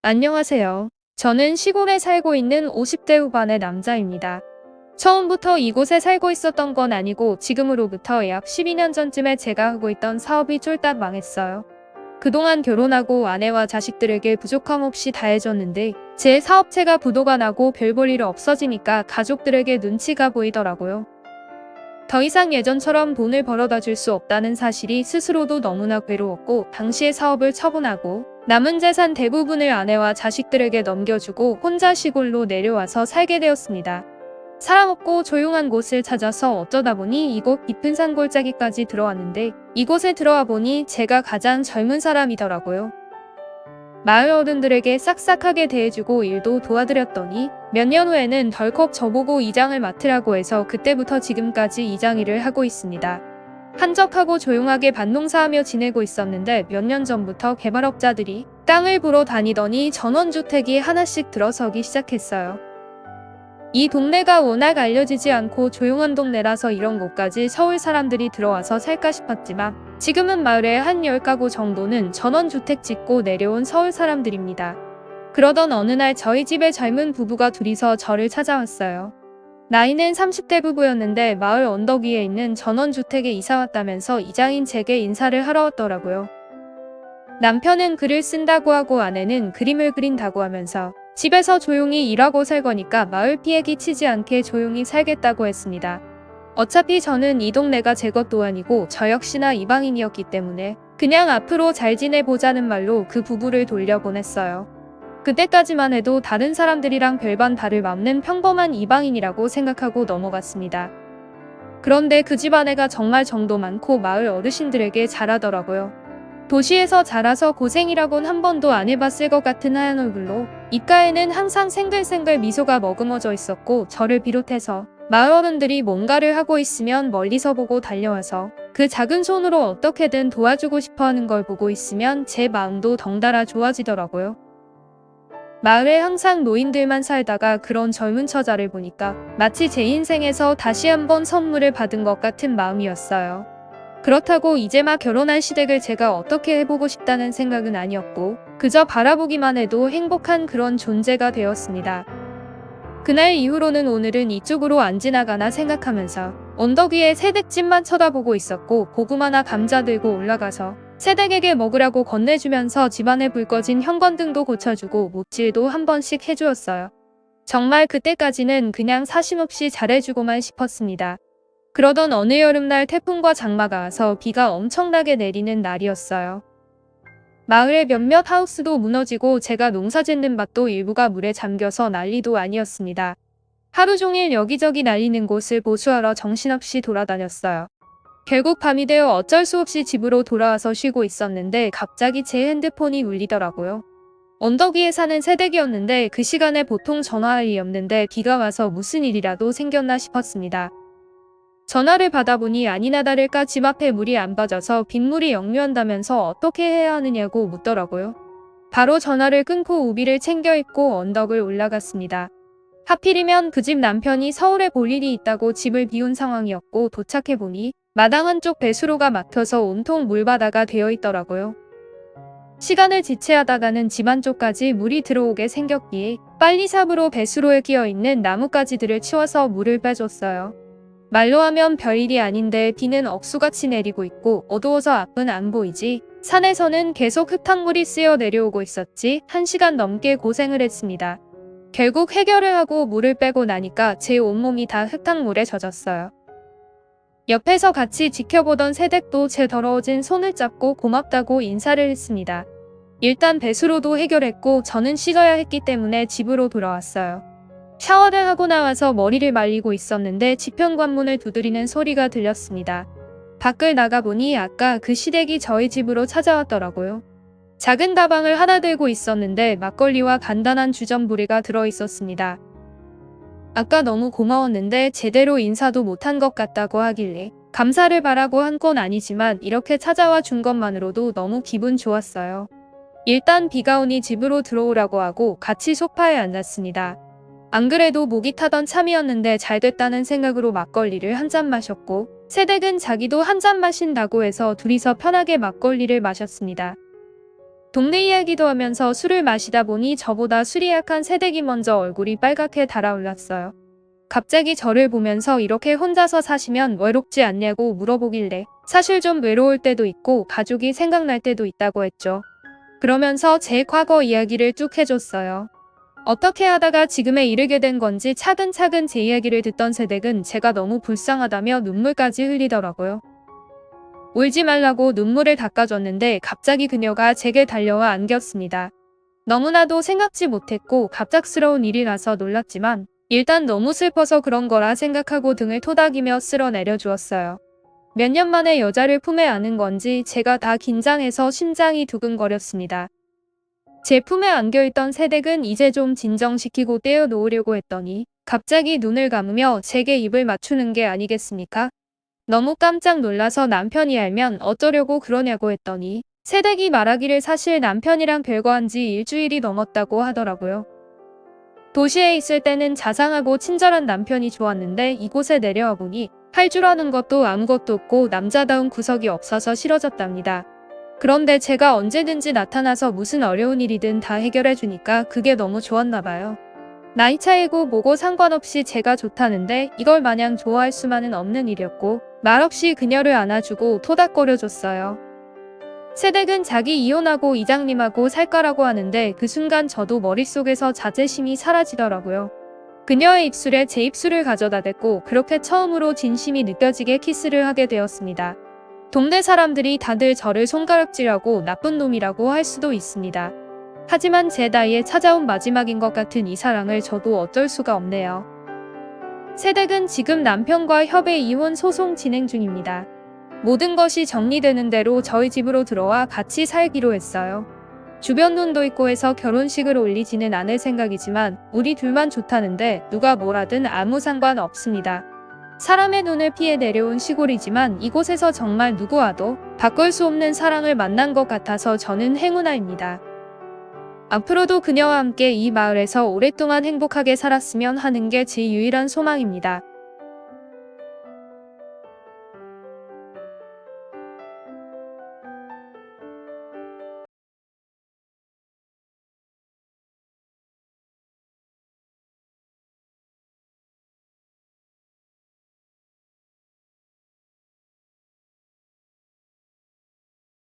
안녕하세요. 저는 시골에 살고 있는 50대 후반의 남자입니다. 처음부터 이곳에 살고 있었던 건 아니고 지금으로부터 약 12년 전쯤에 제가 하고 있던 사업이 쫄딱 망했어요. 그동안 결혼하고 아내와 자식들에게 부족함 없이 다 해줬는데 제 사업체가 부도가 나고 별 볼 일 없어지니까 가족들에게 눈치가 보이더라고요. 더 이상 예전처럼 돈을 벌어다 줄 수 없다는 사실이 스스로도 너무나 괴로웠고 당시에 사업을 처분하고 남은 재산 대부분을 아내와 자식들에게 넘겨주고 혼자 시골로 내려와서 살게 되었습니다. 사람 없고 조용한 곳을 찾아서 어쩌다 보니 이곳 깊은 산골짜기까지 들어왔는데 이곳에 들어와 보니 제가 가장 젊은 사람이더라고요. 마을 어른들에게 싹싹하게 대해주고 일도 도와드렸더니 몇 년 후에는 덜컥 저보고 이장을 맡으라고 해서 그때부터 지금까지 이장 일을 하고 있습니다. 한적하고 조용하게 밭농사하며 지내고 있었는데 몇 년 전부터 개발업자들이 땅을 보러 다니더니 전원주택이 하나씩 들어서기 시작했어요. 이 동네가 워낙 알려지지 않고 조용한 동네라서 이런 곳까지 서울 사람들이 들어와서 살까 싶었지만 지금은 마을에 한 10가구 정도는 전원주택 짓고 내려온 서울 사람들입니다. 그러던 어느 날 저희 집에 젊은 부부가 둘이서 저를 찾아왔어요. 나이는 30대 부부였는데 마을 언덕 위에 있는 전원주택에 이사 왔다면서 이장인 제게 인사를 하러 왔더라고요. 남편은 글을 쓴다고 하고 아내는 그림을 그린다고 하면서 집에서 조용히 일하고 살 거니까 마을 피해 끼치지 않게 조용히 살겠다고 했습니다. 어차피 저는 이 동네가 제 것도 아니고 저 역시나 이방인이었기 때문에 그냥 앞으로 잘 지내보자는 말로 그 부부를 돌려보냈어요. 그때까지만 해도 다른 사람들이랑 별반 다를 없는 평범한 이방인이라고 생각하고 넘어갔습니다. 그런데 그 집 아내가 정말 정도 많고 마을 어르신들에게 잘하더라고요. 도시에서 자라서 고생이라곤 한 번도 안 해봤을 것 같은 하얀 얼굴로 입가에는 항상 생글생글 미소가 머금어져 있었고 저를 비롯해서 마을 어른들이 뭔가를 하고 있으면 멀리서 보고 달려와서 그 작은 손으로 어떻게든 도와주고 싶어하는 걸 보고 있으면 제 마음도 덩달아 좋아지더라고요. 마을에 항상 노인들만 살다가 그런 젊은 처자를 보니까 마치 제 인생에서 다시 한번 선물을 받은 것 같은 마음이었어요. 그렇다고 이제 막 결혼할 시댁을 제가 어떻게 해보고 싶다는 생각은 아니었고 그저 바라보기만 해도 행복한 그런 존재가 되었습니다. 그날 이후로는 오늘은 이쪽으로 안 지나가나 생각하면서 언덕 위에 새댁집만 쳐다보고 있었고 고구마나 감자 들고 올라가서 새댁에게 먹으라고 건네주면서 집안에 불 꺼진 현관등도 고쳐주고 못질도 한 번씩 해주었어요. 정말 그때까지는 그냥 사심없이 잘해주고만 싶었습니다. 그러던 어느 여름날 태풍과 장마가 와서 비가 엄청나게 내리는 날이었어요. 마을의 몇몇 하우스도 무너지고 제가 농사짓는 밭도 일부가 물에 잠겨서 난리도 아니었습니다. 하루 종일 여기저기 날리는 곳을 보수하러 정신없이 돌아다녔어요. 결국 밤이 되어 어쩔 수 없이 집으로 돌아와서 쉬고 있었는데 갑자기 제 핸드폰이 울리더라고요. 언덕 위에 사는 새댁이었는데 그 시간에 보통 전화할 일이 없는데 비가 와서 무슨 일이라도 생겼나 싶었습니다. 전화를 받아보니 아니나 다를까 집 앞에 물이 안 빠져서 빗물이 역류한다면서 어떻게 해야 하느냐고 묻더라고요. 바로 전화를 끊고 우비를 챙겨 입고 언덕을 올라갔습니다. 하필이면 그 집 남편이 서울에 볼 일이 있다고 집을 비운 상황이었고 도착해보니 마당 한쪽 배수로가 막혀서 온통 물바다가 되어 있더라고요. 시간을 지체하다가는 집 안쪽까지 물이 들어오게 생겼기에 빨리 삽으로 배수로에 끼어있는 나뭇가지들을 치워서 물을 빼줬어요. 말로 하면 별일이 아닌데 비는 억수같이 내리고 있고 어두워서 앞은 안 보이지. 산에서는 계속 흙탕물이 쓰여 내려오고 있었지. 1시간 넘게 고생을 했습니다. 결국 해결을 하고 물을 빼고 나니까 제 온몸이 다 흙탕물에 젖었어요. 옆에서 같이 지켜보던 새댁도 제 더러워진 손을 잡고 고맙다고 인사를 했습니다. 일단 배수로도 해결했고 저는 씻어야 했기 때문에 집으로 돌아왔어요. 샤워를 하고 나와서 머리를 말리고 있었는데 지평관문을 두드리는 소리가 들렸습니다. 밖을 나가보니 아까 그 시댁이 저희 집으로 찾아왔더라고요. 작은 가방을 하나 들고 있었는데 막걸리와 간단한 주전부리가 들어있었습니다. 아까 너무 고마웠는데 제대로 인사도 못한 것 같다고 하길래 감사를 바라고 한 건 아니지만 이렇게 찾아와 준 것만으로도 너무 기분 좋았어요. 일단 비가 오니 집으로 들어오라고 하고 같이 소파에 앉았습니다. 안 그래도 목이 타던 참이었는데 잘됐다는 생각으로 막걸리를 한 잔 마셨고 새댁은 자기도 한 잔 마신다고 해서 둘이서 편하게 막걸리를 마셨습니다. 동네 이야기도 하면서 술을 마시다 보니 저보다 술이 약한 새댁이 먼저 얼굴이 빨갛게 달아올랐어요. 갑자기 저를 보면서 이렇게 혼자서 사시면 외롭지 않냐고 물어보길래 사실 좀 외로울 때도 있고 가족이 생각날 때도 있다고 했죠. 그러면서 제 과거 이야기를 쭉 해줬어요. 어떻게 하다가 지금에 이르게 된 건지 차근차근 제 이야기를 듣던 새댁은 제가 너무 불쌍하다며 눈물까지 흘리더라고요. 울지 말라고 눈물을 닦아줬는데 갑자기 그녀가 제게 달려와 안겼습니다. 너무나도 생각지 못했고 갑작스러운 일이라서 놀랐지만 일단 너무 슬퍼서 그런 거라 생각하고 등을 토닥이며 쓸어 내려주었어요. 몇 년 만에 여자를 품에 안은 건지 제가 다 긴장해서 심장이 두근거렸습니다. 제 품에 안겨있던 새댁은 이제 좀 진정시키고 떼어놓으려고 했더니 갑자기 눈을 감으며 제게 입을 맞추는 게 아니겠습니까? 너무 깜짝 놀라서 남편이 알면 어쩌려고 그러냐고 했더니 새댁이 말하기를 사실 남편이랑 별거한 지 일주일이 넘었다고 하더라고요. 도시에 있을 때는 자상하고 친절한 남편이 좋았는데 이곳에 내려와 보니 할 줄 아는 것도 아무것도 없고 남자다운 구석이 없어서 싫어졌답니다. 그런데 제가 언제든지 나타나서 무슨 어려운 일이든 다 해결해 주니까 그게 너무 좋았나 봐요. 나이 차이고 뭐고 상관없이 제가 좋다는데 이걸 마냥 좋아할 수만은 없는 일이었고 말없이 그녀를 안아주고 토닥거려줬어요. 새댁은 자기 이혼하고 이장님하고 살 거라고 하는데 그 순간 저도 머릿속에서 자제심이 사라지더라고요. 그녀의 입술에 제 입술을 가져다 댔고 그렇게 처음으로 진심이 느껴지게 키스를 하게 되었습니다. 동네 사람들이 다들 저를 손가락질하고 나쁜 놈이라고 할 수도 있습니다. 하지만 제 나이에 찾아온 마지막인 것 같은 이 사랑을 저도 어쩔 수가 없네요. 새댁은 지금 남편과 협의 이혼 소송 진행 중입니다. 모든 것이 정리되는 대로 저희 집으로 들어와 같이 살기로 했어요. 주변 눈도 있고 해서 결혼식을 올리지는 않을 생각이지만 우리 둘만 좋다는데 누가 뭐라든 아무 상관 없습니다. 사람의 눈을 피해 내려온 시골이지만 이곳에서 정말 누구와도 바꿀 수 없는 사랑을 만난 것 같아서 저는 행운아입니다. 앞으로도 그녀와 함께 이 마을에서 오랫동안 행복하게 살았으면 하는 게 제 유일한 소망입니다.